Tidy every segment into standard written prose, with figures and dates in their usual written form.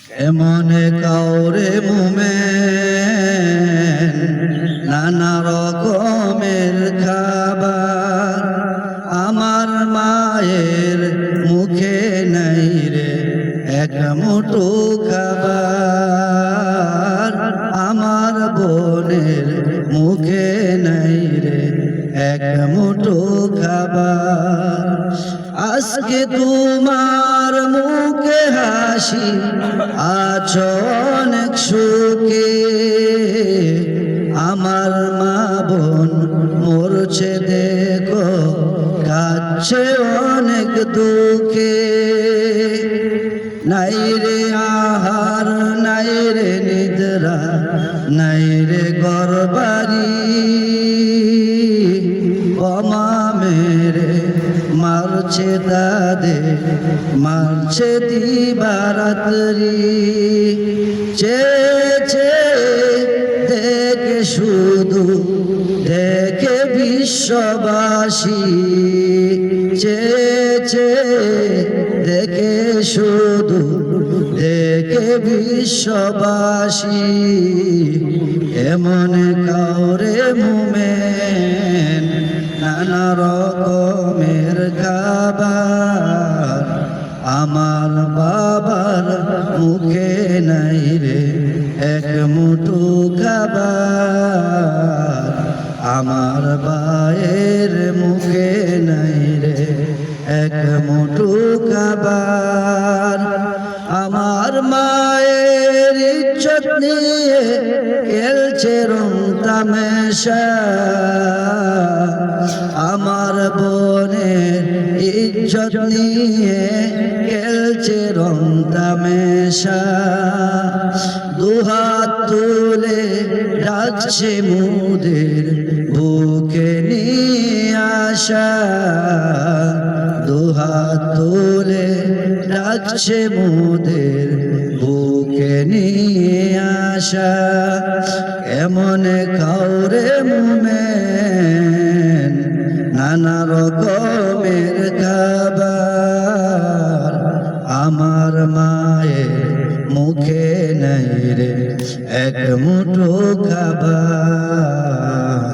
এমন কাউরে মোমেন নানা রকমের খাবার আমার মায়ের মুখে নাই রে এক মুঠো খাবার আমার বোনের মুখে নাই রে এক মুঠো খাবার আজকে তোমার মুখে হাসি আছো অনেক সুখে আমার মা বোন মরছে দেখো কাছে অনেক দুঃখে নাই রে আহার নাই রে নিদ্রা নাই রে ঘরবাড়ি বোমা মেরে মারছে দাদে মারছে দিবারাত্রি চেয়েছে দেখে শুধু দেখে বিশ্ববাসী চেয়েছে দেখে শুধু দেখে বিশ্ববাসী এমন কাউরে মোমেন নানা রকমের খাবার আমার বাবার মুখে নাই রে এক মুঠো খাবার আমার ভাইয়ের মুখে নাই রে এক মুঠো খাবার আমার মায়ের ইজ্জত নিয়ে খেলছে রং তামাশা আমার বোনের ইজ্জত নিয়ে খেলছে রং তামাশা দুহাত তুলে ডাকছে মোদের বুকে নিয়ে আসা দুহাত তুলে ডাকছে মোদের বুকে নিয়ে আসা এমন কাউরে মোমেন নানা রকমের খাবার আমার মায়ের মুখে নাই রে এক মুঠো খাবার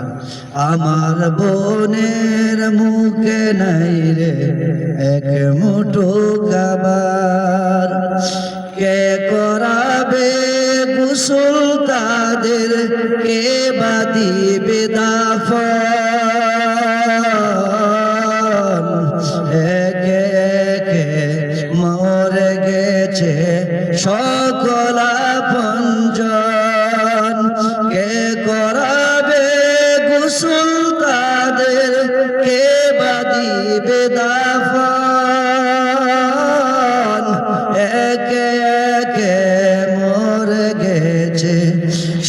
আমার বোনের মুখে নাই রে এক মুঠো খাবার কে করাবে গোসল তাদের কে বা দিবে দাফন একে একে মরে গেছে সকল আপনজন কে করাবে গোসল তাদের কে বা দিবে দাফন একে একে মরে গেছে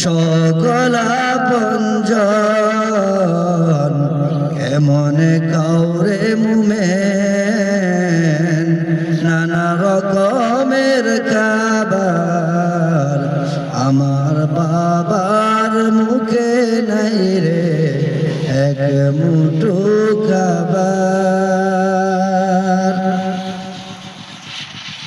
সকল আপনজন এমন কাউরে মোমেন নানা রকমের খাবার আমার বাবার মুখে নাই রে এক মুঠো